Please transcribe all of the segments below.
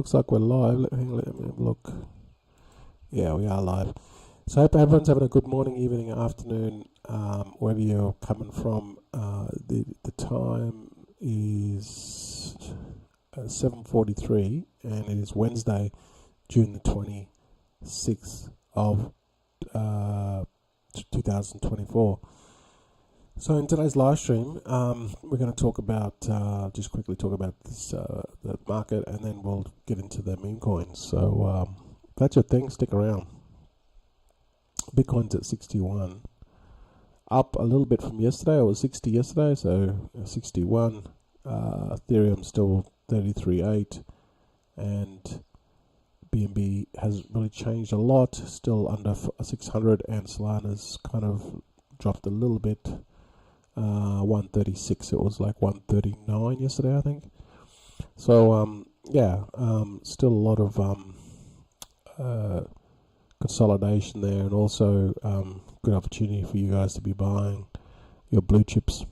looks like we're live. Let me look. Yeah, we are live. So I hope everyone's having a good morning, evening, afternoon, wherever you're coming from. The time is 7:43, and it is Wednesday, June the 26th of 2024. So in today's live stream, we're going to talk about, just quickly talk about this, the market, and then we'll get into the Memecoin. So that's your thing, stick around. Bitcoin's at 61, up a little bit from yesterday. It was 60 yesterday, so 61. Ethereum still 33.8, and BNB hasn't really changed a lot, still under 600, and Solana's kind of dropped a little bit. 136, it was like 139 yesterday, I think. So still a lot of consolidation there, and also good opportunity for you guys to be buying your blue chips.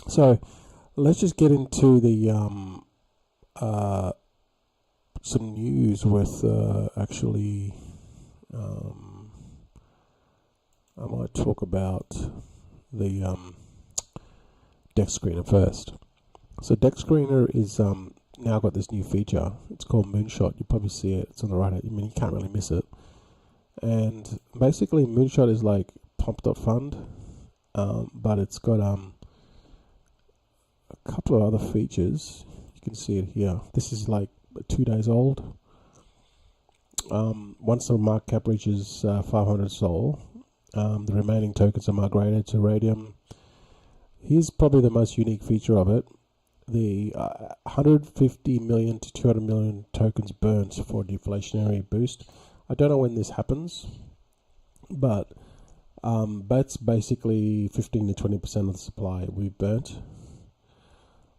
So let's just get into the some news with actually I might talk about the Dex Screener first. So Dex Screener is now got this new feature. It's called Moonshot. You probably see it. It's on the right. I mean, you can't really miss it. And basically, Moonshot is like Pump.Fund, but it's got a couple of other features. You can see it here. This is like 2 days old. Once the market cap reaches 500 Sol, the remaining tokens are migrated to Radium. Here's probably the most unique feature of it. The 150 million to 200 million tokens burnt for deflationary boost. I don't know when this happens, but that's basically 15 to 20% of the supply we've burnt.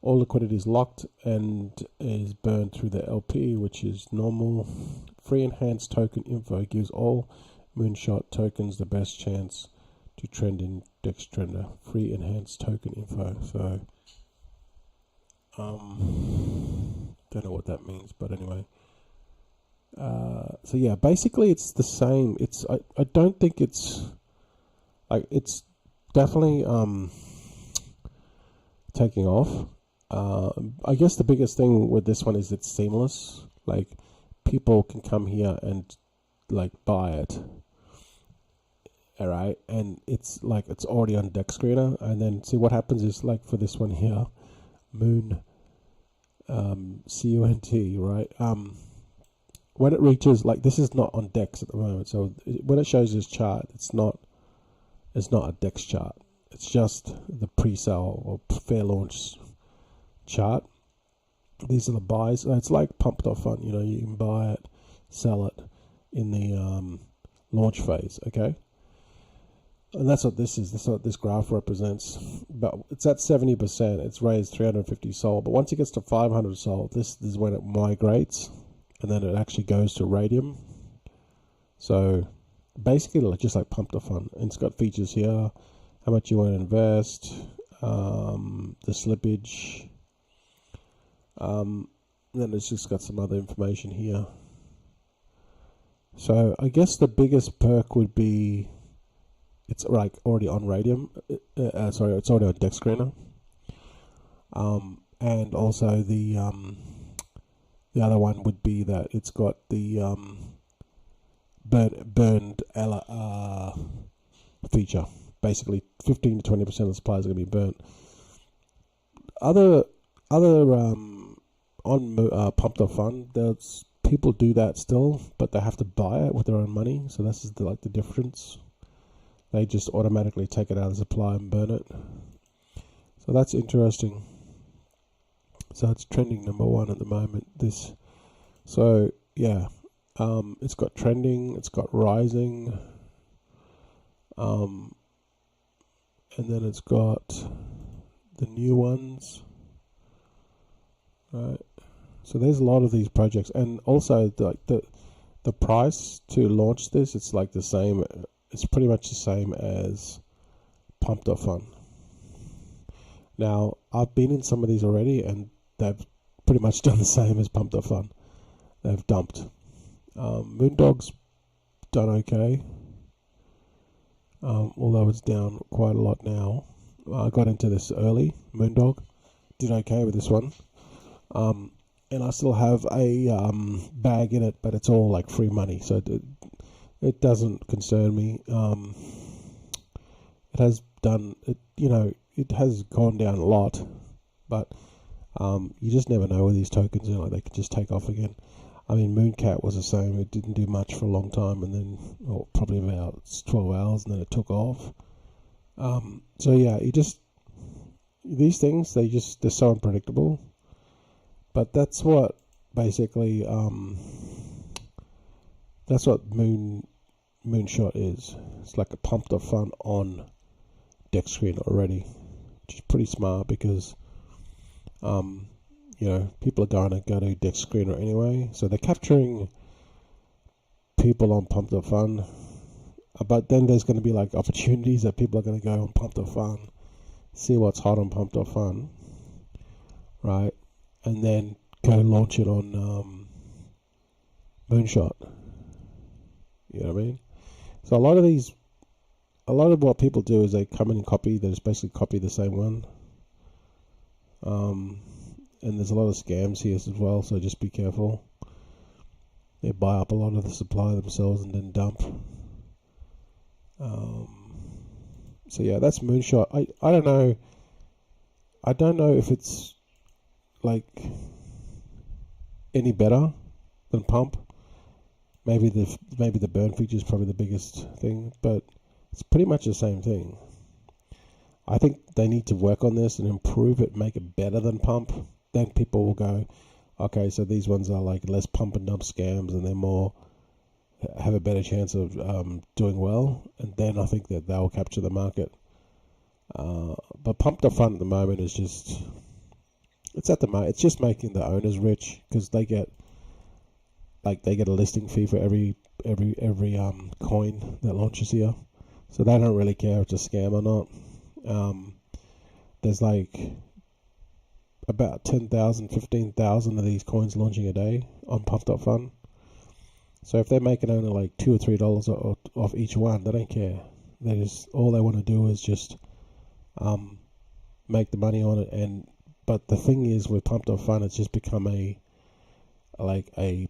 All liquidity is locked and is burned through the LP, which is normal. Free enhanced token info gives all Moonshot tokens the best chance to trend in Dex Trender. Free enhanced token info. So don't know what that means, but anyway. So yeah, basically it's the same. I don't think it's like, it's definitely taking off. I guess the biggest thing with this one is it's seamless. Like, people can come here and like buy it. All right, and it's like it's already on Dex Screener, and then see what happens is, like for this one here, Moon, CUNT, right? When it reaches, like, this is not on Dex at the moment, so when it shows this chart, it's not a Dex chart. It's just the pre-sale or fair launch chart. These are the buys. It's like Pump.Fund. You know, you can buy it, sell it in the launch phase. Okay. And that's what this is. That's what this graph represents. But it's at 70%. It's raised 350 Sol. But once it gets to 500 Sol, this is when it migrates, and then it actually goes to Radium. So basically, just like Pump.Fund. And it's got features here: how much you want to invest, the slippage. Then it's just got some other information here. So I guess the biggest perk would be, it's like already on Radium. It's already on Dex Screener. And also the other one would be that it's got the burned feature. Basically, 15 to 20% of the supplies are going to be burnt. Other on Pump.Fund, there's people do that still, but they have to buy it with their own money. So this is the difference. They just automatically take it out of the supply and burn it. So that's interesting. So it's trending #1 at the moment. This, so yeah, it's got trending, it's got rising, and then it's got the new ones, right? So there's a lot of these projects, and also the price to launch this, it's like the same. It's pretty much the same as Pump.Fund. Now, I've been in some of these already, and they've pretty much done the same as Pump.Fund. they've dumped. Moondog's done okay, although it's down quite a lot now. I got into this early. Moondog did okay with this one, and I still have a bag in it, but it's all like free money, so it doesn't concern me. It has done it, it has gone down a lot, but you just never know with these tokens. They could just take off again. I mean, Mooncat was the same. It didn't do much for a long time, and then probably about 12 hours, and then it took off. So yeah, these things, they're so unpredictable. But that's what basically that's what Moonshot is. It's like a pumped up fund on deck screen already, which is pretty smart because people are going to go to deck screener anyway, so they're capturing people on pumped up fun. But then there's going to be like opportunities that people are going to go on pumped up fun, see what's hot on pumped up fun, right, and then go launch it on Moonshot. You know what I mean? So a lot of what people do is they come in and copy. They just basically copy the same one. And there's a lot of scams here as well, so just be careful. They buy up a lot of the supply themselves and then dump. So yeah, that's Moonshot. I don't know. I don't know if it's like any better than Pump. Maybe the burn feature is probably the biggest thing, but it's pretty much the same thing. I think they need to work on this and improve it, make it better than Pump. Then people will go, okay, so these ones are like less pump and dump scams, and they're have a better chance of doing well. And then I think that they'll capture the market. But Pump to Fund at the moment is just, it's just making the owners rich because they get a listing fee for every coin that launches here, so they don't really care if it's a scam or not. There's like about 10,000, 15,000 of these coins launching a day on Pumped Up Fun. So if they're making only like $2 or $3 off each one, they don't care. All they want to do is just make the money on it. But the thing is, with Pumped Up Fun, it's just become a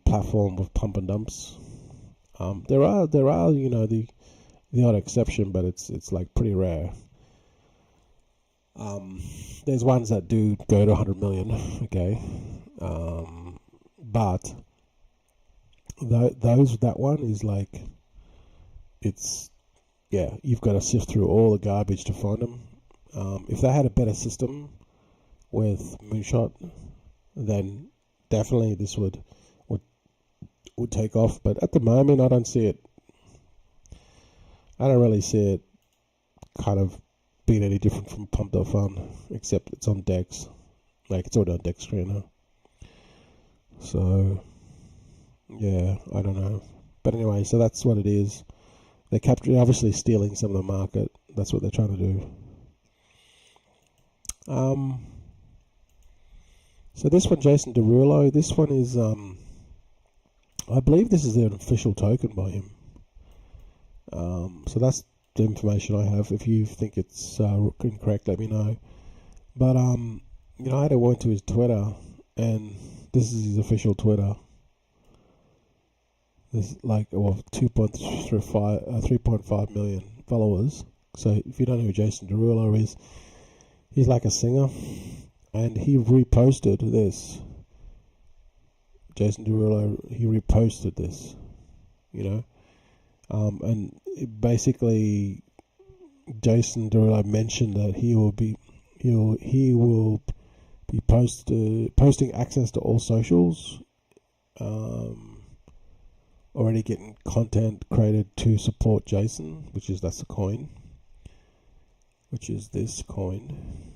platform with pump and dumps. There are the odd exception, but it's like pretty rare. There's ones that do go to 100 million, okay, but that one is like, you've got to sift through all the garbage to find them. If they had a better system with Moonshot, then definitely this would take off. But at the moment, I don't really see it kind of being any different from Pumped Up Fun, except it's on Dex. Like, it's already on Dex screener. So yeah, I don't know. But anyway, so that's what it is. They're obviously stealing some of the market. That's what they're trying to do. So this one, Jason Derulo, this one is, I believe this is an official token by him. So that's the information I have. If you think it's incorrect, let me know. But I had to go into his Twitter, and this is his official Twitter. There's like 3.5 million followers. So if you don't know who Jason Derulo is, he's like a singer, and he reposted this. Jason Derulo, he reposted this, and basically Jason Derulo mentioned that he will be posting access to all socials, already getting content created to support Jason, that's the coin, which is this coin.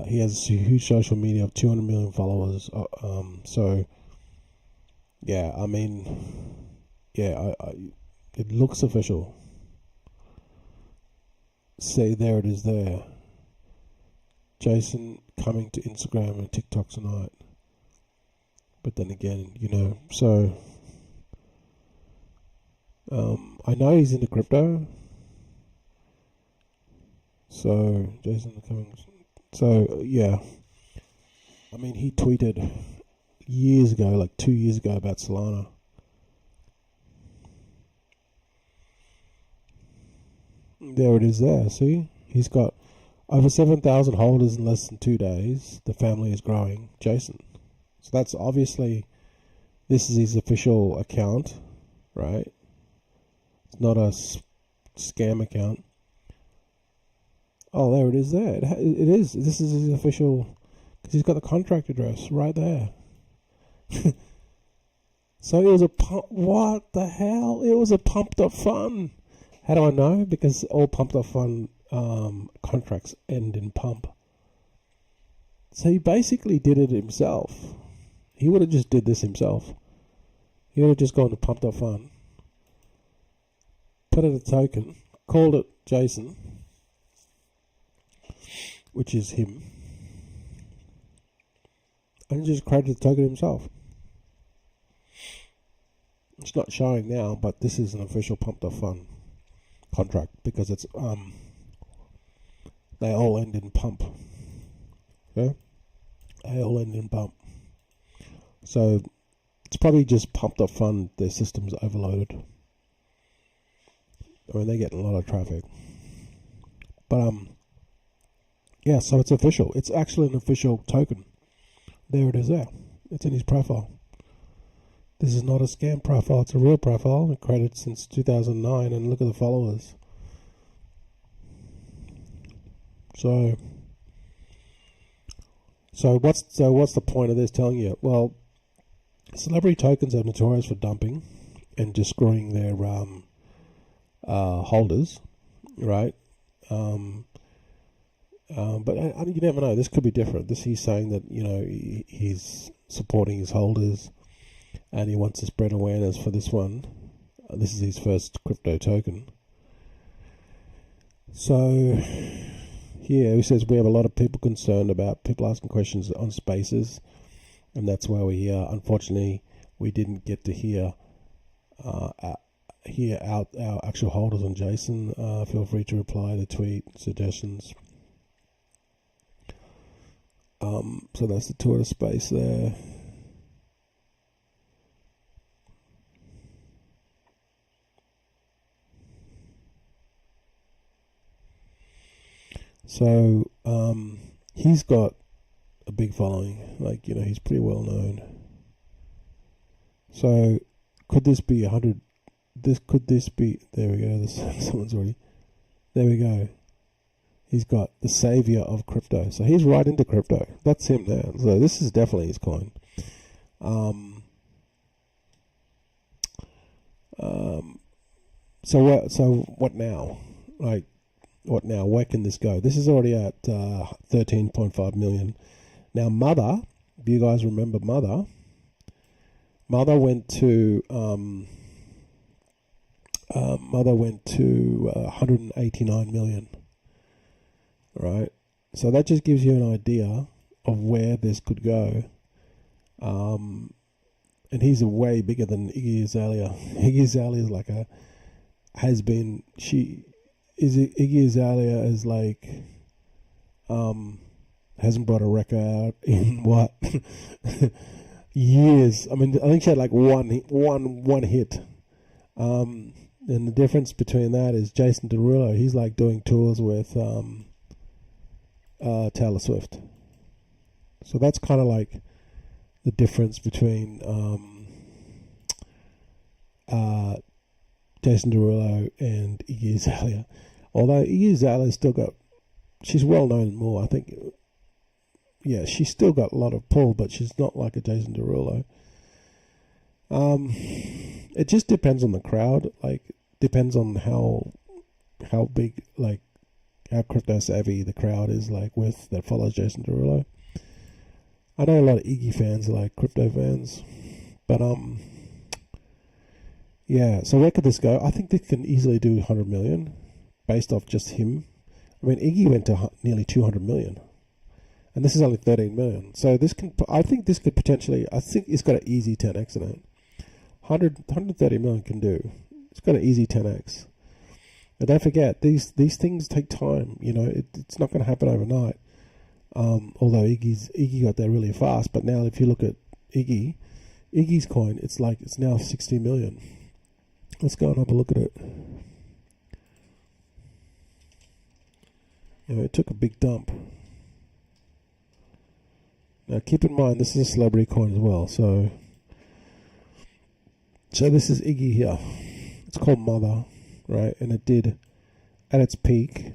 He has a huge social media of 200 million followers. So yeah, I mean, yeah, it looks official. See, there it is there. Jason coming to Instagram and TikTok tonight. But then again, so I know he's into crypto. So Jason Cummings. So yeah, I mean, he tweeted years ago, like 2 years ago, about Solana. There it is. There, see, he's got over 7,000 holders in less than 2 days. The family is growing. Jason. So that's obviously, this is his official account, right? It's not a scam account. Oh, there it is. There it is. This is his official, because he's got the contract address right there. So it was what the hell? It was a pumped up fund. How do I know? Because all pumped up fund contracts end in pump. So he basically did it himself. He would have just did this himself. He would have just gone to pumped up fund, put in a token, called it Jason, which is him, and just created the token himself. It's not showing now, but this is an official pumped up fund contract because it's they all end in pump. Okay? They all end in pump. So it's probably just pumped up fund, their system's overloaded. I mean, they get a lot of traffic. But yeah, so it's official. It's actually an official token. There it is there. It's in his profile. This is not a scam profile, it's a real profile. It created since 2009, and look at the followers. So what's the point of this telling you? Well, celebrity tokens are notorious for dumping and just screwing their holders, right? But you never know. This could be different. He's saying that he's supporting his holders, and he wants to spread awareness for this one. This is his first crypto token. So here he says we have a lot of people concerned about people asking questions on Spaces, and that's why unfortunately we didn't get to hear out our actual holders on Jason. Feel free to reply to tweet suggestions. So that's the tour of Space there. So he's got a big following. Like, he's pretty well known. So could this be 100? Could this be? There we go. Someone's already. There we go. He's got the savior of crypto. So he's right into crypto. That's him now. So this is definitely his coin. So what now? Like, what now? Where can this go? This is already at 13.5 million. Now, Mother, if you guys remember Mother went to 189 million. Right? So that just gives you an idea of where this could go. And he's way bigger than Iggy Azalea. Iggy Azalea is like Iggy Azalea is like, hasn't brought a record out in what years. I mean, I think she had like one hit. And the difference between that is Jason Derulo. He's like doing tours with Taylor Swift. So that's kind of like the difference between Jason Derulo and Iggy Azalea. Although Iggy Azalea still got, she's well known more. I think, yeah, she's still got a lot of pull, but she's not like a Jason Derulo. It just depends on the crowd. Like, depends on how big, like, how crypto savvy the crowd is, like, that follows Jason Derulo. I know a lot of Iggy fans are like crypto fans, but yeah. So where could this go? I think this can easily do 100 million, based off just him. I mean, Iggy went to nearly 200 million, and this is only 13 million. So this can, I think this could potentially, I think it's got an easy 10x in it. 130 million can do. It's got an easy 10x. And don't forget, these things take time. You know, it's not going to happen overnight. Although Iggy got there really fast, but now if you look at Iggy's coin, it's now 60 million. Let's go and have a look at it. You know, it took a big dump. Now keep in mind, this is a celebrity coin as well. So this is Iggy here. It's called Mother, right? And it did, at its peak,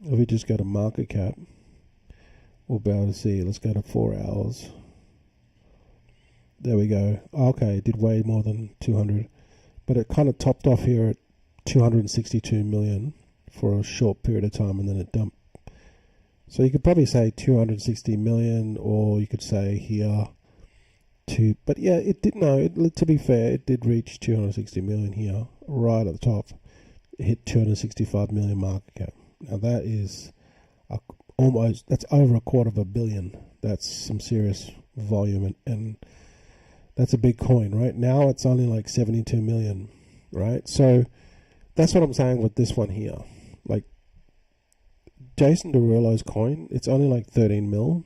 if we just go to market cap, we'll be able to see. Let's go to 4 hours. There we go. Okay, it did way more than 200. But it kind of topped off here at 262 million for a short period of time, and then it dumped. So you could probably say 260 million, or you could say here but yeah, it did, to be fair, it did reach 260 million here, right at the top. It hit 265 million market cap. Now that is that's over $250 million. That's some serious volume, and that's a big coin, right? Now it's only like 72 million, right? So that's what I'm saying with this one here. Like Jason Derulo's coin, it's only like 13 mil,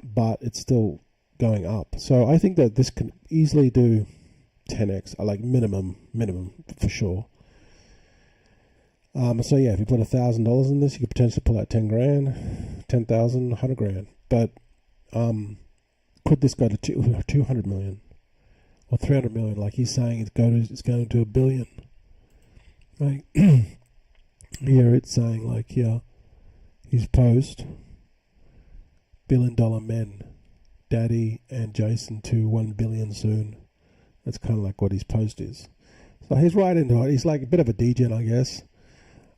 but it's still going up. So I think that this can easily do 10x, like minimum for sure. So yeah, if you put $1,000 in this, you could potentially pull out 10 grand, 10,000, 100 grand. But could this go to 200 million or 300 million? Like he's saying, it's going to $1 billion. Like here, it's saying like here, his post, $1 billion men, Daddy and Jason to 1 billion soon. That's kind of like what his post is. So he's right into it. He's like a bit of a degen, I guess.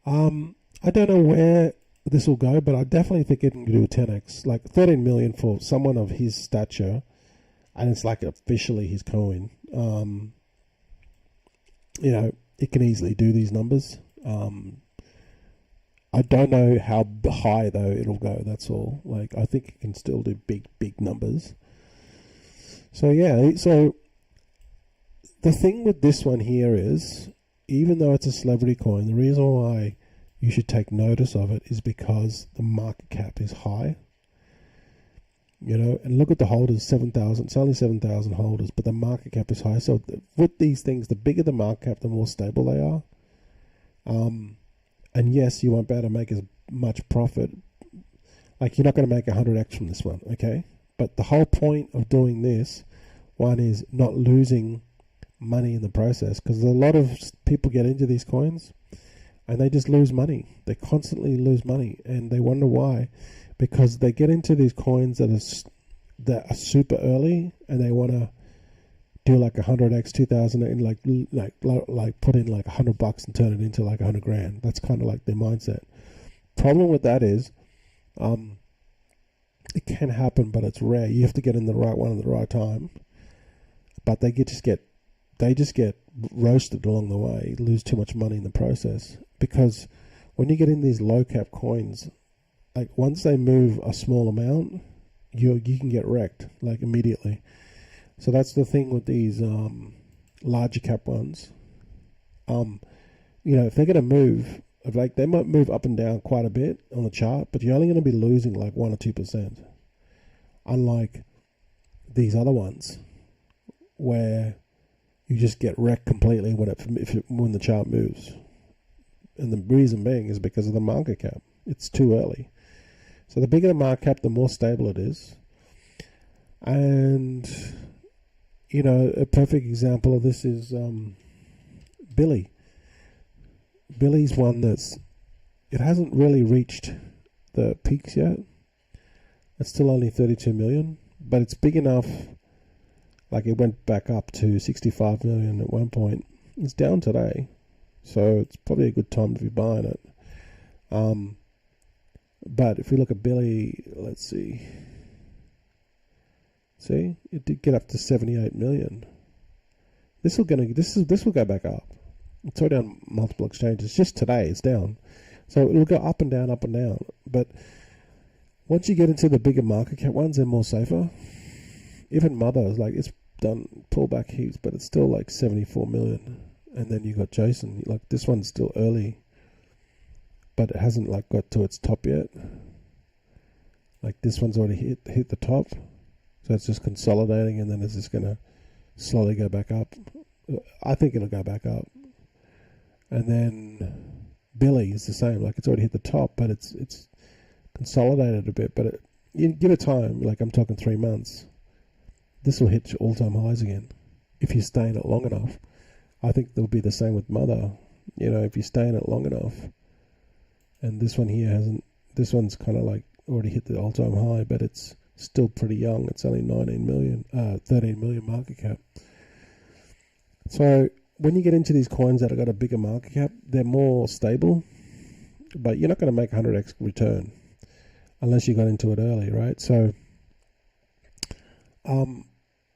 I don't know where this will go, but I definitely think it can do a 10x. Like 13 million for someone of his stature, and it's like officially his coin. You know, it can easily do these numbers. I don't know how high though it'll go. That's all. Like I think it can still do big numbers. So yeah. So the thing with this one here is, even though it's a celebrity coin, the reason why you should take notice of it is because the market cap is high. You know, and look at the holders, 7,000. It's only 7,000 holders, but the market cap is high. So with these things, the bigger the market cap, the more stable they are. And yes, you won't be able to make as much profit. Like you're not going to make 100x from this one, okay? But the whole point of doing this one is not losing money in the process, because a lot of people get into these coins and they just lose money. They constantly lose money, and they wonder why. Because they get into these coins that are super early, and they want to do like 100x, 2,000, and like put in like $100 and turn it into like 100 grand. That's kind of like their mindset. Problem with that is, it can happen, but it's rare. You have to get in the right one at the right time. But they just get roasted along the way, lose too much money in the process. Because when you get in these low cap coins, like once they move a small amount, you can get wrecked like immediately. So that's the thing with these larger cap ones. You know, if they're going to move, like they might move up and down quite a bit on the chart, but you're only going to be losing like 1 or 2%. Unlike these other ones, where you just get wrecked completely when the chart moves. And the reason being is because of the market cap. It's too early. So the bigger the market cap, the more stable it is. And, you know, a perfect example of this is Billy. Billy's one it hasn't really reached the peaks yet. It's still only 32 million, but it's big enough. Like it went back up to 65 million at one point. It's down today, so it's probably a good time to be buying it. But if we look at Billy, let's see. See, it did get up to 78 million. This will go back up. It's already on multiple exchanges. Just today, it's down, so it will go up and down, up and down. But Once you get into the bigger market cap ones, they're more safer. Even Mother is like, it's done pull back heaps, but it's still like 74 million. And then you got Jason, like this one's still early, but it hasn't like got to its top yet. Like this one's already hit the top, so it's just consolidating, and then it's just gonna slowly go back up. I think it'll go back up. And then Billy is the same, like it's already hit the top, but it's consolidated a bit. But you give it time, like I'm talking 3 months, this will hit all-time highs again if you stay in it long enough. I think there'll be the same with Mother. You know, if you stay in it long enough, and this one here hasn't, this one's kind of like already hit the all-time high, but it's still pretty young. It's only 13 million market cap. So when you get into these coins that have got a bigger market cap, they're more stable, but you're not going to make 100x return unless you got into it early, right? So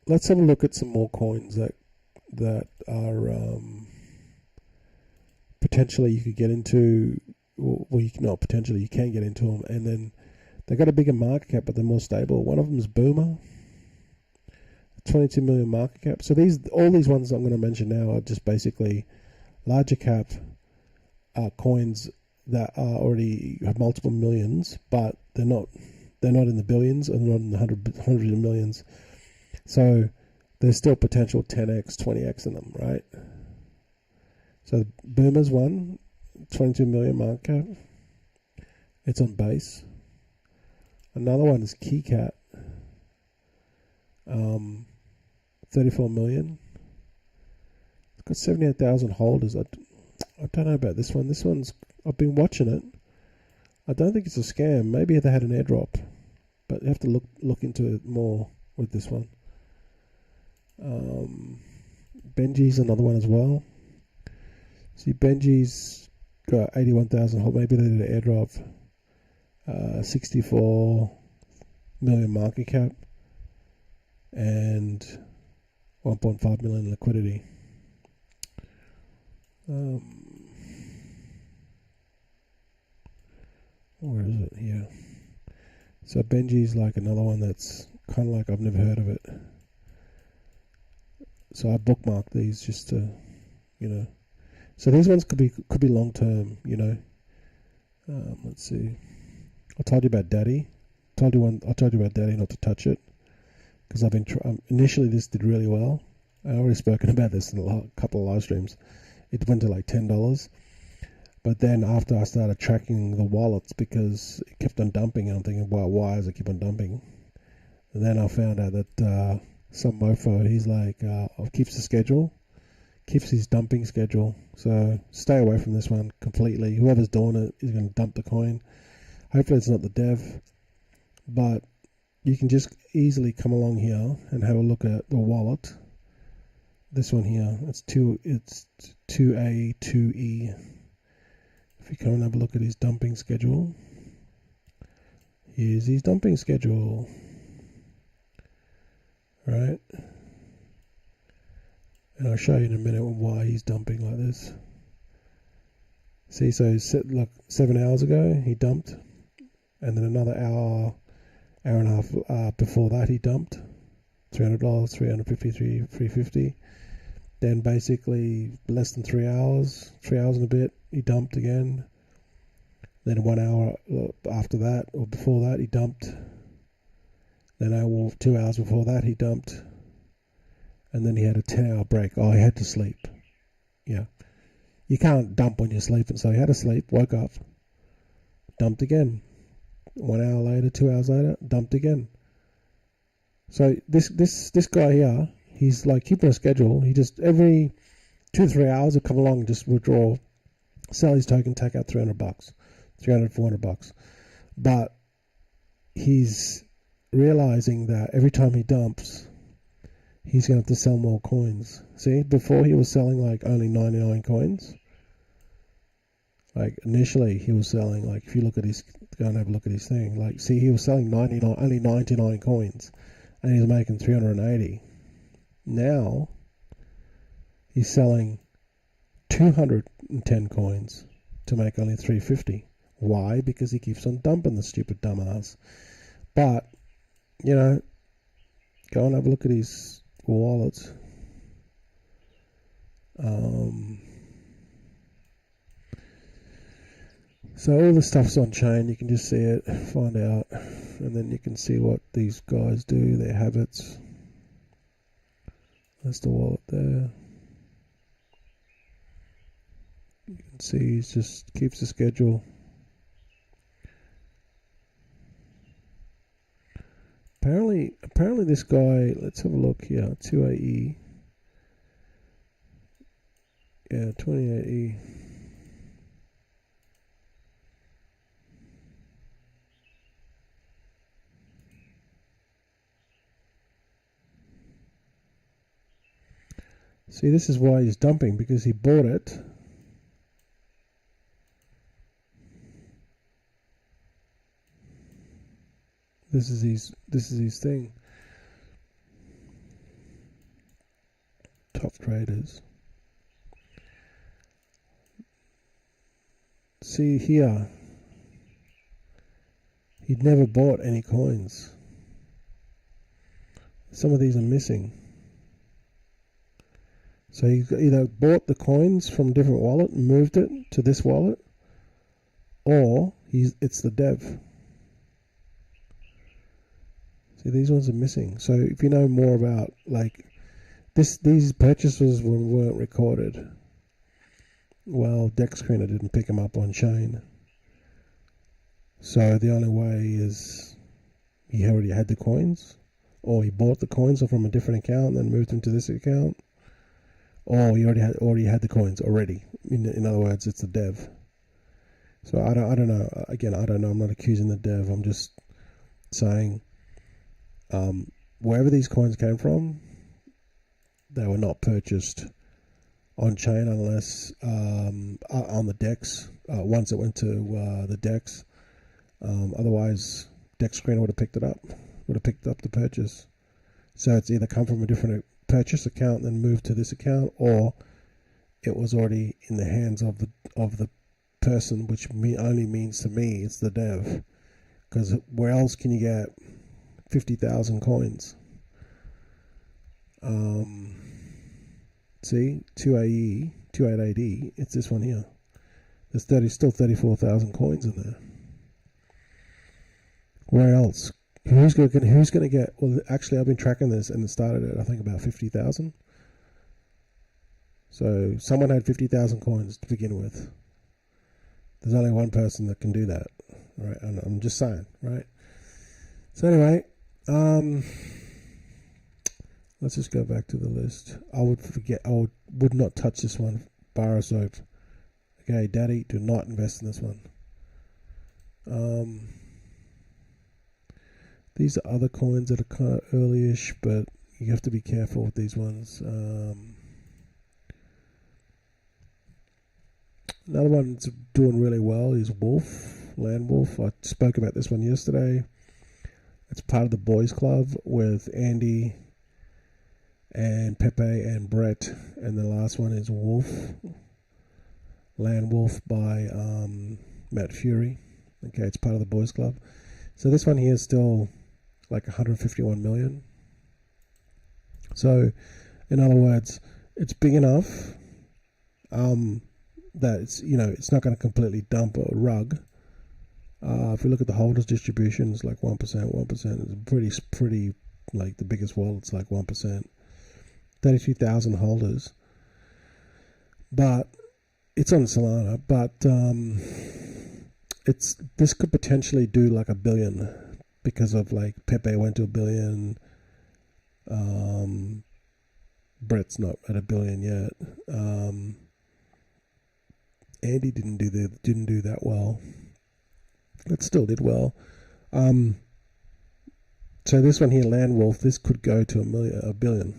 let's have a look at some more coins that are potentially you could get into, well, you can, not potentially, you can get into them, and then they've got a bigger market cap, but they're more stable. One of them is Boomer, 22 million market cap. So all these ones I'm going to mention now are just basically larger cap coins that are already have multiple millions, but they're not in the billions and not in the hundreds of millions. So there's still potential 10x, 20x in them, right? So Boomer's one, 22 million market cap. It's on base. Another one is KeyCat, 34 million. It's got 78,000 holders. I don't know about this one. This one's, I've been watching it. I don't think it's a scam. Maybe they had an airdrop, but you have to look into it more with this one. Benji's another one as well. See, Benji's got 81,000 holders. Maybe they did an airdrop. 64 million market cap and 1.5 million liquidity. Where is it here? So Benji's like another one that's kind of like I've never heard of it. So I bookmarked these just to, you know. So these ones could be long term, you know. Let's see. I told you about Daddy. I told you about Daddy not to touch it because I've been initially this did really well. I already spoken about this in a couple of live streams. It went to like $10, but then after I started tracking the wallets because it kept on dumping, and I'm thinking, well, why does it keep on dumping? And then I found out that some mofo, he's like, keeps the schedule, keeps his dumping schedule. So stay away from this one completely. Whoever's doing it is going to dump the coin. Hopefully it's not the dev, but you can just easily come along here and have a look at the wallet. This one here, it's 2A, 2E. If you come and have a look at his dumping schedule, here's his dumping schedule, right? And I'll show you in a minute why he's dumping like this. See, so like 7 hours ago he dumped, and then another hour and a half before that he dumped $300, $350, $350. Then basically less than 3 hours, 3 hours and a bit, he dumped again. Then 1 hour after that or before that he dumped. Then 2 hours before that he dumped. And then he had a 10-hour break. Oh, he had to sleep. Yeah. You can't dump when you're sleeping. So he had to sleep, woke up, dumped again. 1 hour later, 2 hours later, dumped again. So this guy here, he's like keeping a schedule. He just every 2-3 hours he'll come along and just withdraw, sell his token, take out $300, $400. But he's realizing that every time he dumps, he's going to have to sell more coins. See, before he was selling like only 99 coins. Like initially he was selling, like if you look at his, go and have a look at his thing, like see he was selling only 99 coins and he was making 380. Now he's selling 210 coins to make only 350. Why? Because he keeps on dumping the stupid dumbass. But, you know, go and have a look at his wallet. So all the stuff's on chain. You can just see it, find out, and then you can see what these guys do, their habits. That's the wallet there. You can see he just keeps the schedule. Apparently this guy, let's have a look here, 2AE. Yeah, 28E. See, this is why he's dumping, because he bought it. This is his thing. Top traders. See here, he'd never bought any coins. Some of these are missing. So he either bought the coins from a different wallet and moved it to this wallet, or it's the dev. See, these ones are missing. So if you know more about like these purchases weren't recorded. Well, DexScreener didn't pick them up on chain. So the only way is he already had the coins, or he bought the coins from a different account and then moved them to this account, or he already had the coins already. In other words, it's the dev. So I don't know. Again, I don't know. I'm not accusing the dev. I'm just saying wherever these coins came from, they were not purchased on chain unless on the DEX. Once it went to the DEX, otherwise DexScreener would have picked it up. Would have picked up the purchase. So it's either come from a different purchase account and then moved to this account, or it was already in the hands of the person, which only means to me it's the dev. Because where else can you get 50,000 coins? See, 2AE, 288E, it's this one here. There's still 34,000 coins in there. Where else? Who's going to get? Well, actually, I've been tracking this, and it started at I think about 50,000. So someone had 50,000 coins to begin with. There's only one person that can do that, right? And I'm just saying, right? So anyway, let's just go back to the list. I would not touch this one. Bar of soap. Okay, Daddy, do not invest in this one. These are other coins that are kind of early-ish, but you have to be careful with these ones. Another one that's doing really well is Land Wolf. I spoke about this one yesterday. It's part of the boys club with Andy and Pepe and Brett, and the last one is Land Wolf by Matt Fury. Okay, it's part of the boys club. So this one here is still like 151 million. So, in other words, it's big enough that it's not going to completely dump a rug. If we look at the holders distribution, it's like 1%. 1% is pretty like the biggest wallet's like 1%. 32,000 holders, but it's on Solana. But this could potentially do like $1 billion because of like Pepe went to $1 billion. Brett's not at $1 billion yet. Andy didn't do that well. It still did well. So this one here, Land Wolf, this could go to $1 billion.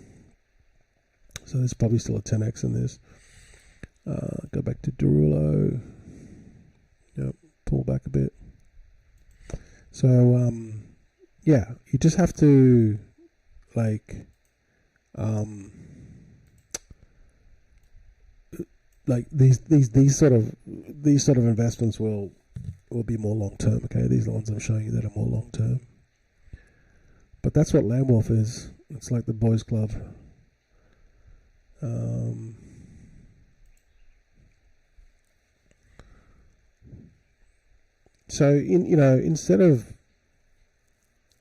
So there's probably still a 10x in this. Go back to Derulo. Yep, pull back a bit. So yeah, you just have to like these sort of investments will will be more long term. Okay, these are the ones I'm showing you that are more long term. But that's what Land Wolf is. It's like the boys' club. So instead of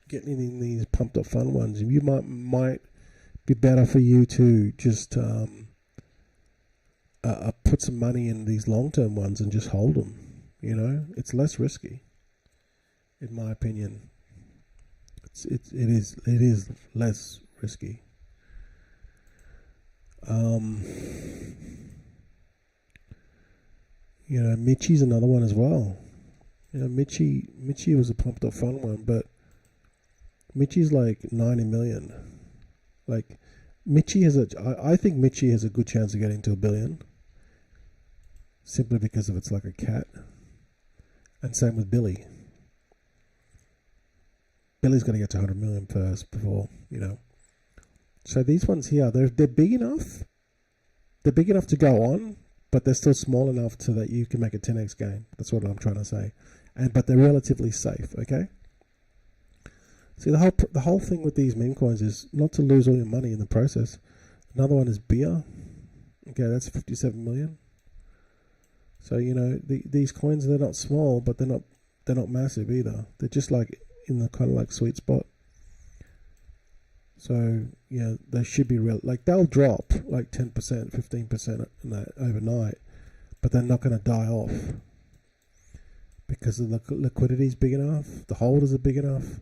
getting in these pumped up fun ones, you might be better for you to just put some money in these long term ones and just hold them. It's less risky, in my opinion. It is less risky. Michi's another one as well. Michi was a pumped up fun one, but Michi's like 90 million. Like Michi I think Michi has a good chance of getting to $1 billion, simply because of it's like a cat. And same with Billy. Billy's going to get to 100 million first before. So these ones here, they're big enough. They're big enough to go on, but they're still small enough so that you can make a 10x gain. That's what I'm trying to say. But they're relatively safe. Okay. See, the whole thing with these meme coins is not to lose all your money in the process. Another one is beer. Okay, that's 57 million. So these coins, they're not small, but they're not massive either. They're just like in the kind of like sweet spot. So they should be real. Like they'll drop like 10%, 15% in that overnight, but they're not going to die off because the liquidity is big enough, the holders are big enough,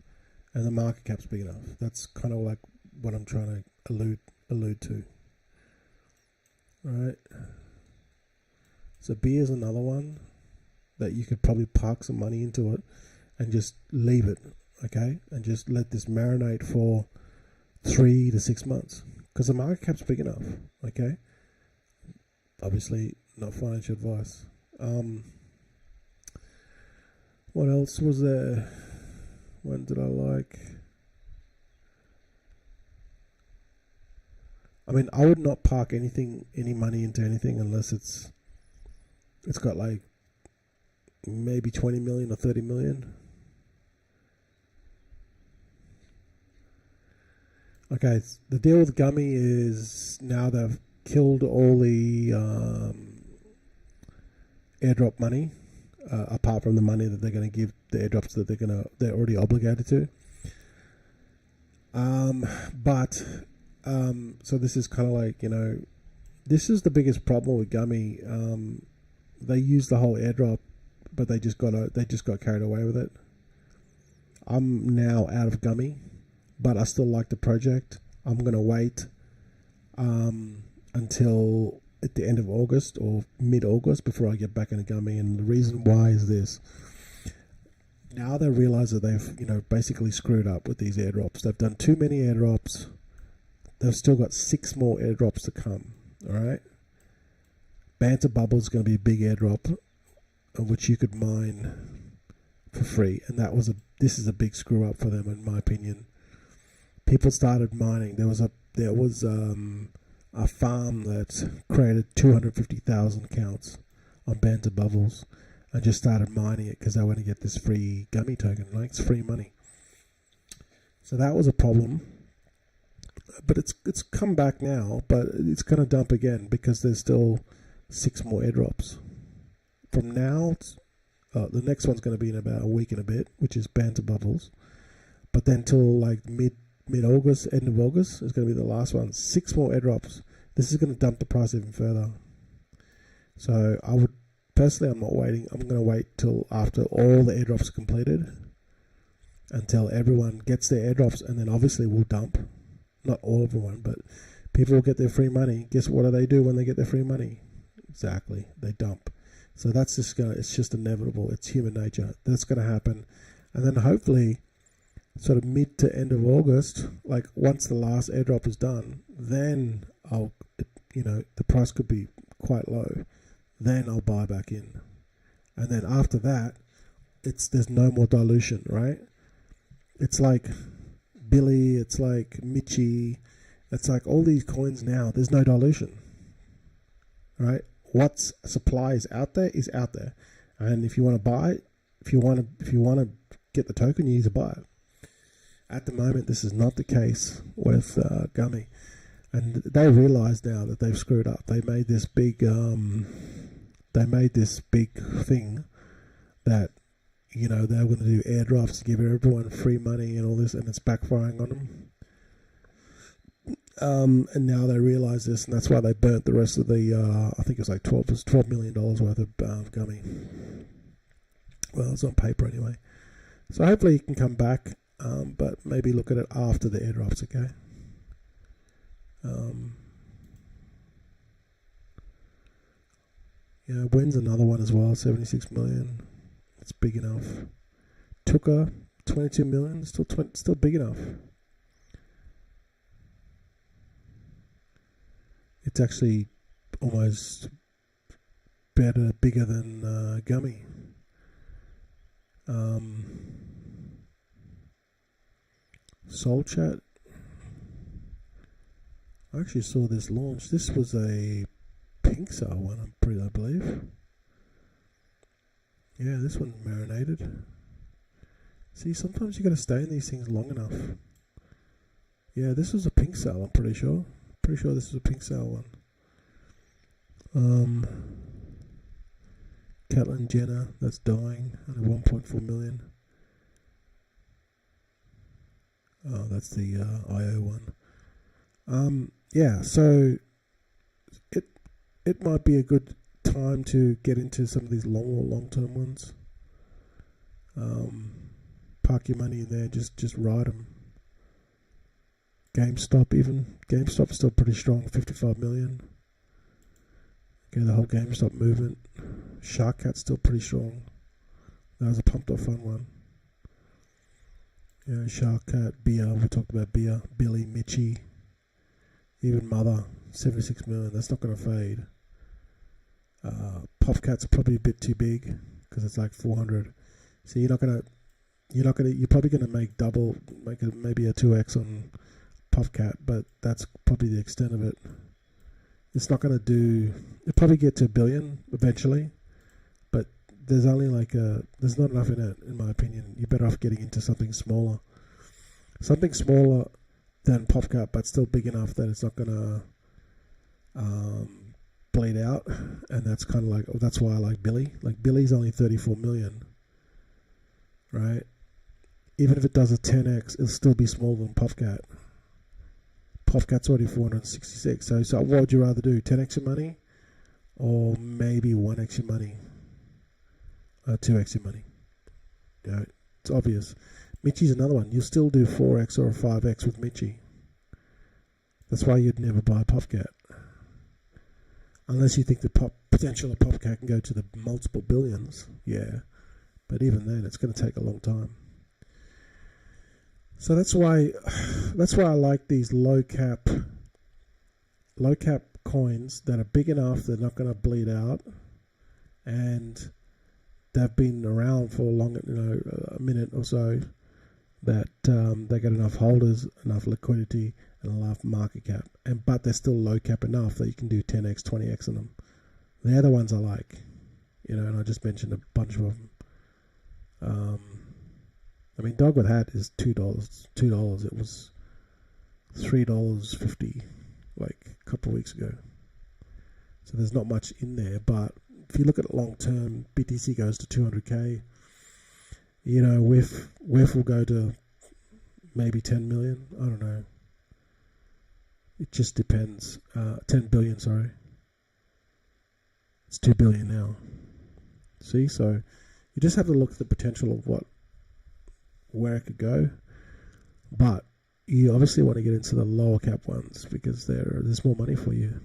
and the market cap's big enough. That's kind of like what I'm trying to allude to. All right. So beer is another one that you could probably park some money into it and just leave it, okay? And just let this marinate for 3 to 6 months, because the market cap's big enough, okay? Obviously, not financial advice. What else was there? When did I like? I mean, I would not park any money into anything unless it's got like maybe 20 million or 30 million. Okay, the deal with Gummy is now they've killed all the airdrop money, apart from the money that they're going to give the airdrops that they're already obligated to. So this is kind of like, this is the biggest problem with Gummy. They use the whole airdrop, but they just got carried away with it. I'm now out of Gummy, but I still like the project. I'm going to wait until at the end of August or mid-August before I get back into Gummy. And the reason why is this. Now they realize that they've, basically screwed up with these airdrops. They've done too many airdrops. They've still got 6 more airdrops to come. All right. Banter Bubble is going to be a big airdrop, which you could mine for free. And this is a big screw up for them, in my opinion. People started mining. There was a farm that created 250,000 accounts on Banter Bubbles and just started mining it because they want to get this free Gummy token. Like, it's free money. So that was a problem. But it's come back now, but it's going to dump again because there's still 6 more airdrops. From now, the next one's going to be in about a week and a bit, which is Banter Bubbles. But then till like mid-August, end of August, is going to be the last one. 6 more airdrops. This is going to dump the price even further. So I'm not waiting. I'm going to wait till after all the airdrops are completed, until everyone gets their airdrops, and then obviously we'll dump. Not all of everyone, but people will get their free money. Guess what do they do when they get their free money? Exactly, they dump. So that's it's just inevitable. It's human nature. That's going to happen. And then hopefully, sort of mid to end of August, like once the last airdrop is done, then the price could be quite low. Then I'll buy back in. And then after that, there's no more dilution, right? It's like Billy, it's like Michi, it's like all these coins now, there's no dilution, right? What's supply is out there. And if you want to buy it, if you want to get the token, you need to buy it. At the moment, this is not the case with Gummy, and they realize now that they've screwed up. They made this big thing that, you know, they're going to do airdrops, give everyone free money and all this, and it's backfiring on them. And now they realize this, and that's why they burnt the rest of the, I think it was like $12 million worth of Gummy. Well, it's on paper anyway. So hopefully you can come back, but maybe look at it after the airdrops, okay? Yeah, Wind's another one as well, 76 million. It's big enough. Tuka, 22 million, still big enough. It's actually almost bigger than Gummy. Soul Chat. I actually saw this launch. This was a pink sale one, I believe. Yeah, this one marinated. See, sometimes you got to stay in these things long enough. Yeah, this was a pink sale, I'm pretty sure. Pretty sure this was a pink sale one. Caitlyn Jenner, that's dying, only 1.4 million. Oh, that's the IO one. Yeah, so it might be a good time to get into some of these long-term ones. Park your money in there, just ride them. GameStop is still pretty strong, 55 million. Okay, the whole GameStop movement. Shark Cat's still pretty strong. That was a pumped up fun one. Yeah, Shark Cat, Beer, we talked about Beer, Billy, Mitchie, even Mother, 76 million. That's not going to fade. Popcat's probably a bit too big because it's like 400. So you're probably going to make maybe a 2x on Popcat, but that's probably the extent of it. It's not going to do. It'll probably get to $1 billion eventually, but there's only there's not enough in it, in my opinion. You're better off getting into something smaller than Popcat, but still big enough that it's not going to bleed out. And that's kind of that's why I like Billy. Like Billy's only 34 million, right? Even if it does a 10x, it'll still be smaller than Popcat. Popcat's already 466. So what would you rather do? 10x your money, or maybe 1x your money, 2x your money? Yeah, it's obvious. Mitchie's another one. You'll still do 4x or a 5x with Mitchie. That's why you'd never buy Popcat, unless you think the potential of Popcat can go to the multiple billions. Yeah, but even then, it's going to take a long time. So that's why I like these low cap coins that are big enough they're not going to bleed out, and they've been around for a minute or so, that they get enough holders, enough liquidity, and enough market cap, but they're still low cap enough that you can do 10x, 20x on them. They're the ones I like, and I just mentioned a bunch of them. I mean, Dog with Hat is $2. $2. It was $3.50 like a couple of weeks ago. So there's not much in there. But if you look at it long term, BTC goes to 200k. WIF will go to maybe 10 million. I don't know. It just depends. 10 billion, sorry. It's 2 billion now. See, so you just have to look at the potential of where it could go, but you obviously want to get into the lower cap ones because there's more money for you.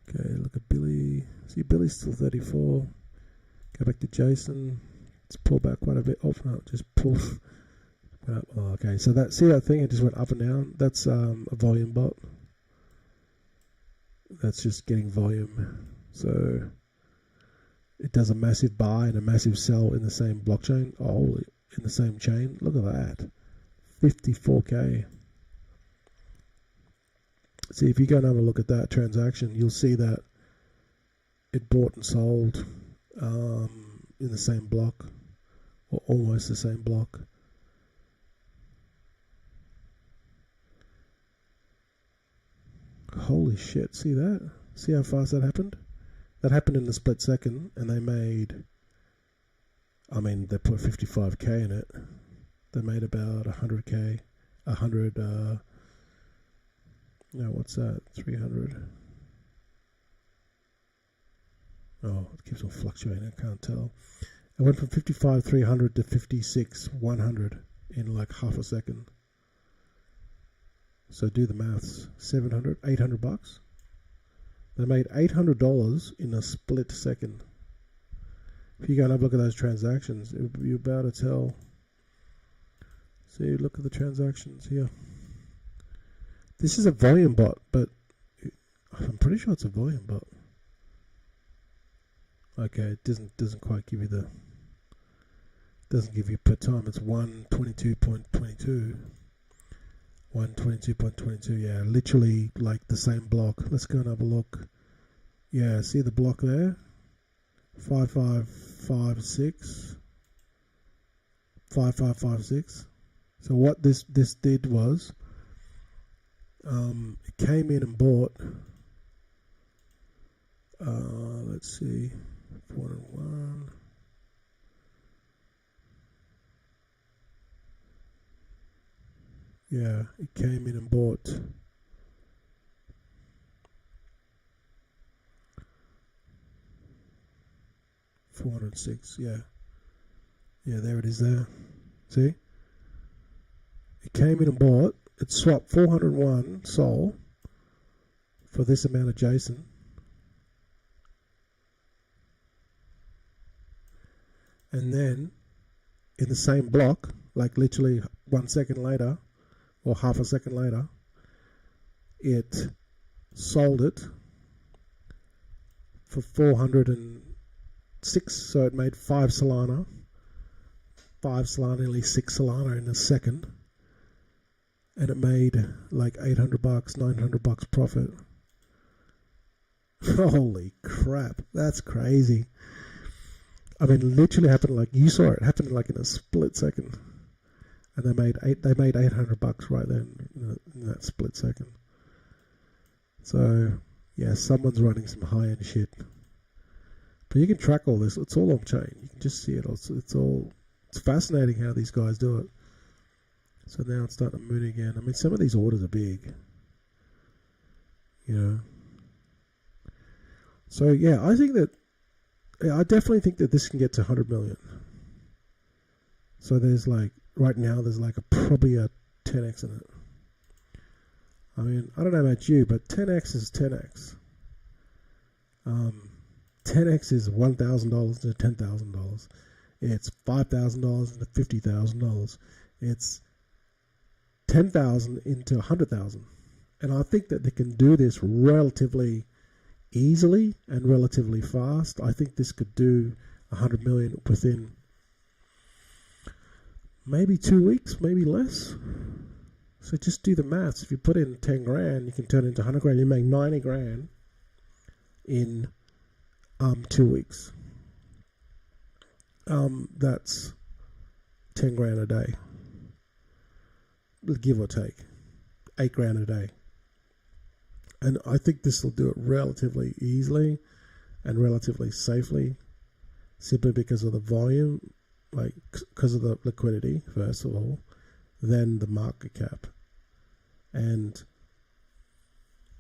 Okay, look at Billy. See, Billy's still 34. Go back to Jason. Let's pull back quite a bit. Oh no, just pull. Oh, okay, so that thing, it just went up and down. That's a volume bot. That's just getting volume. So it does a massive buy and a massive sell in the same blockchain. Oh, in the same chain. Look at that. 54k. See, if you go and have a look at that transaction, you'll see that it bought and sold. in the same block, or almost the same block. Holy shit, see that? See how fast that happened? That happened in a split second, and they made, I mean, they put 55k in it. They made about 100k, 100, no, what's that, 300. Oh, it keeps on fluctuating, I can't tell. It went from 55, 300 to 56, 100 in like half a second. So do the maths. 700, 800 bucks. They made $800 in a split second. If you go and have a look at those transactions, you're about to tell. See, look at the transactions here. This is a volume bot, but I'm pretty sure it's a volume bot. Okay, it doesn't quite give you the, doesn't give you per time. It's 122.22. 122.22, yeah, literally like the same block. Let's go and have a look. Yeah, see the block there? 5556. 5556. So what this did was, it came in and bought, let's see, 401. Yeah, it came in and bought 406. Yeah, there it is there. See, it came in and bought. It swapped 401 Sol for this amount of Jason. And then in the same block, like literally 1 second later, or half a second later, it sold it for 406. So it made 5 Solana, nearly 6 Solana in a second, and it made like $800, 900 bucks profit. Holy crap, that's crazy. I mean, literally happened like you saw it happened like in a split second. And they made $800 right then in that split second. So yeah, someone's running some high end shit. But you can track all this. It's all on chain. You can just see it. It's fascinating how these guys do it. So now it's starting to moon again. I mean, some of these orders are big. You know. So yeah, I definitely think that this can get to 100 million. So there's like, right now, there's like probably a 10x in it. I mean, I don't know about you, but 10x is 10x. 10x is $1,000 to $10,000. It's $5,000 into $50,000. It's 10,000 into 100,000. And I think that they can do this relatively easily and relatively fast. I think this could do 100 million within maybe 2 weeks, maybe less. So just do the maths. If you put in 10 grand, you can turn it into 100 grand. You make 90 grand in 2 weeks. That's 10 grand a day, give or take, 8 grand a day. And I think this will do it relatively easily and relatively safely, simply because of the volume, like because of the liquidity, first of all, then the market cap. And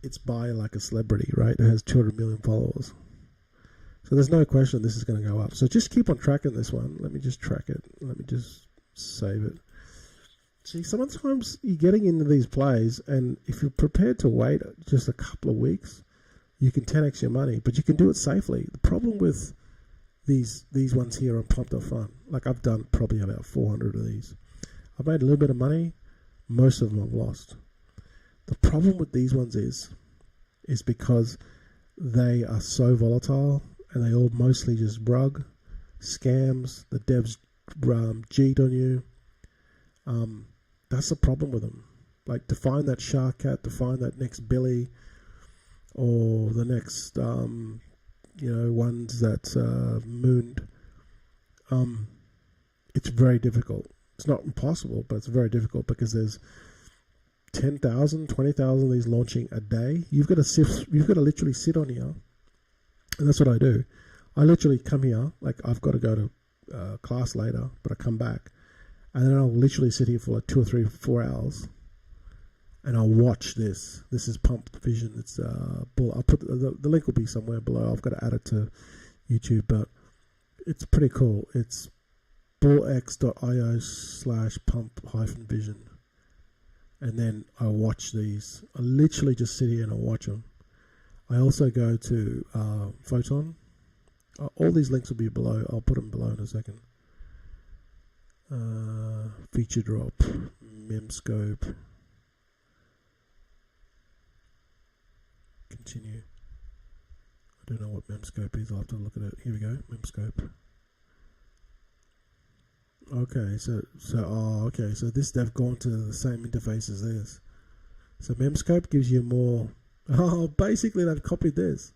it's by like a celebrity, right? It has 200 million followers. So there's no question this is going to go up. So just keep on tracking this one. Let me just track it. Let me just save it. See, sometimes you're getting into these plays, and if you're prepared to wait just a couple of weeks, you can 10x your money, but you can do it safely. The problem with these ones here on Pumped Up Fun, like I've done probably about 400 of these. I've made a little bit of money. Most of them I've lost. The problem with these ones is because they are so volatile, and they all mostly just rug, scams, the devs cheat on you. That's the problem with them. Like, to find that shark cat, to find that next Billy, or the next, ones that mooned, it's very difficult. It's not impossible, but it's very difficult because there's 10,000, 20,000 of these launching a day. You've got to literally sit on here, and that's what I do. I literally come here, like I've got to go to class later, but I come back, and then I'll literally sit here for like 2 or 3, 4 hours, and I'll watch this. This is Pump Vision. It's I'll put the link will be somewhere below. I've got to add it to YouTube, but it's pretty cool. It's bullx.io/pump-vision, and then I watch these. I literally just sit here and I watch them. I also go to Photon. All these links will be below. I'll put them below in a second. Feature drop, Memscope. Continue. I don't know what Memscope is. I'll have to look at it. Here we go. Memscope. Okay, so this, they've gone to the same interface as this. So Memscope gives you more. Basically they've copied this.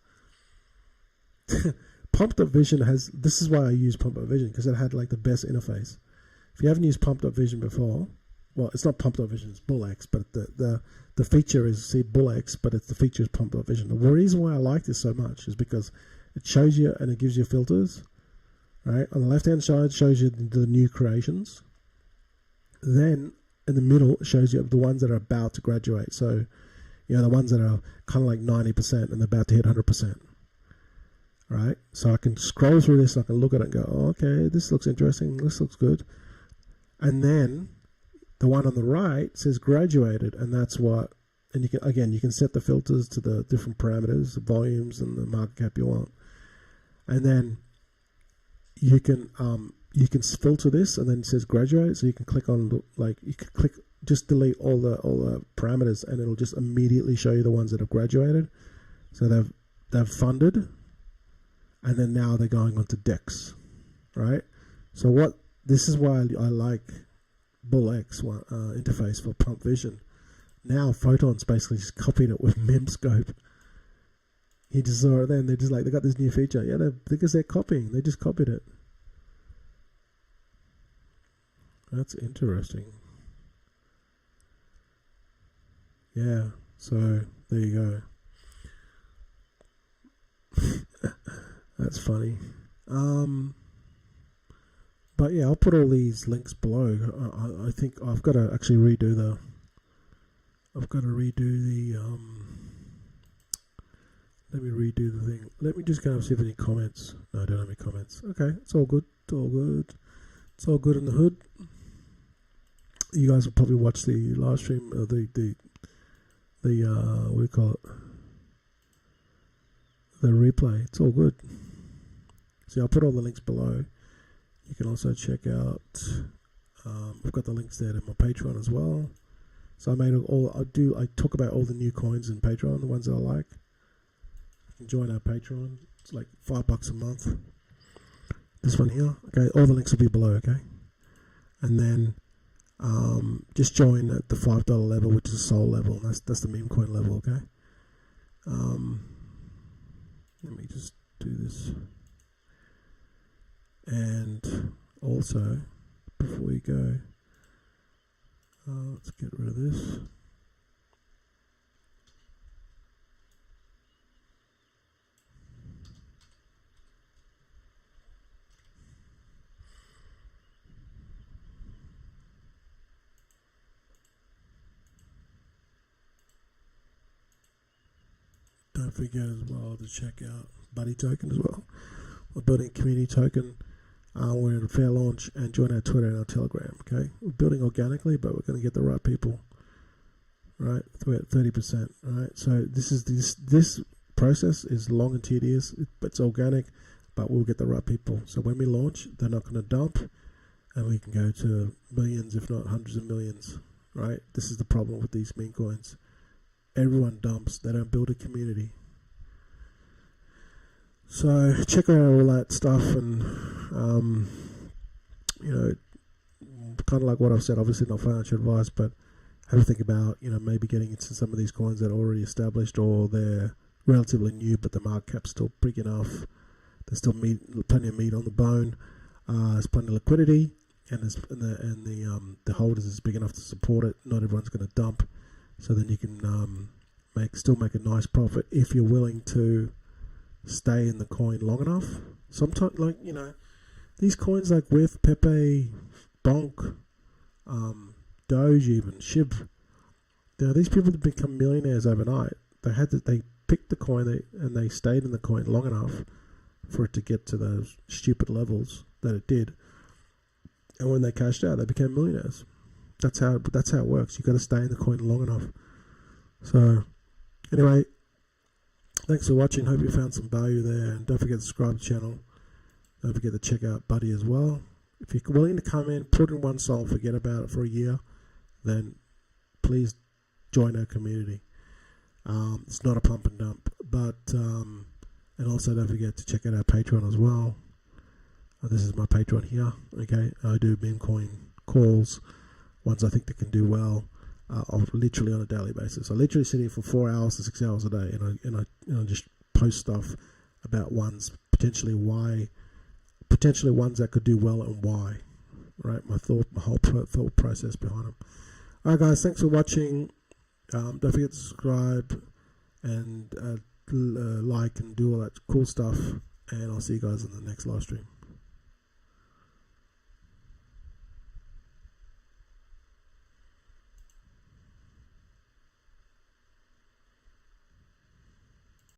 Pump.vision has. This is why I use Pump.vision, because it had like the best interface. If you haven't used Pump.vision before, well, it's not Pump.vision, it's BullX, but the feature is BullX, but the feature is Pump.vision. The reason why I like this so much is because it shows you and it gives you filters. Right, on the left-hand side shows you the new creations. Then in the middle it shows you the ones that are about to graduate. So, the ones that are kind of like 90% and they're about to hit 100%. Right, so I can scroll through this. I can look at it and go, oh, okay, this looks interesting. This looks good. And then the one on the right says graduated, and that's what. And you can set the filters to the different parameters, the volumes, and the market cap you want, and then you can filter this, and then it says graduate, so you can click on just delete all the parameters, and it'll just immediately show you the ones that have graduated. So they've funded, and then now they're going on to DEX, right? So this is why I like BullX interface for Pump Vision. Now Photon's basically just copied it with Memscope. He just saw it then. They're just like, they got this new feature. Yeah, because they're copying. They just copied it. That's interesting. Yeah, so there you go. That's funny. But yeah, I'll put all these links below. I think I've got to actually redo the. Let me redo the thing. Let me just go and see if any comments. No, I don't have any comments. Okay, it's all good. It's all good. It's all good in the hood. You guys will probably watch the live stream, the what do you call it? The replay. It's all good. So I'll put all the links below. You can also check out. I've got the links there to my Patreon as well. So I talk about all the new coins in Patreon, the ones that I like. You can join our Patreon. It's like $5 a month. This one here. Okay, all the links will be below, okay? And then just join at the $5 level, which is a soul level. That's the Memecoin level, okay? Let me just do this. And also, before we go, let's get rid of this. Don't forget as well to check out Buddy Token as well. We're building a community token. We're in a fair launch, and join our Twitter and our Telegram. Okay, we're building organically, but we're going to get the right people. Right, we're at 30%. Right, so this process is long and tedious. It's organic, but we'll get the right people. So when we launch, they're not going to dump, and we can go to millions, if not hundreds of millions. Right, this is the problem with these meme coins. Everyone dumps. They don't build a community. So check out all that stuff, and kind of like what I've said. Obviously not financial advice, but have a think about maybe getting into some of these coins that are already established, or they're relatively new, but the market cap's still big enough. There's still plenty of meat on the bone. There's plenty of liquidity, and the holders is big enough to support it. Not everyone's going to dump, so then you can still make a nice profit if you're willing to stay in the coin long enough. Sometimes, like, these coins like with Pepe, Bonk, Doge, even Shib. These people have become millionaires overnight. They picked the coin and they stayed in the coin long enough for it to get to those stupid levels that it did. And when they cashed out, they became millionaires. That's how it works. You got to stay in the coin long enough. So, anyway, thanks for watching. Hope you found some value there, and don't forget to subscribe to the channel. Don't forget to check out Buddy as well. If you're willing to come in, put in one soul, forget about it for a year, then please join our community. It's not a pump and dump, but and also don't forget to check out our Patreon as well. This is my Patreon here. Okay, I do Memecoin calls, ones I think that can do well, literally on a daily basis. I literally sit here for 4 hours to 6 hours a day, and I just post stuff about ones potentially ones that could do well and why. Right, my whole thought process behind them. All right, guys, thanks for watching. Don't forget to subscribe and like and do all that cool stuff. And I'll see you guys in the next live stream.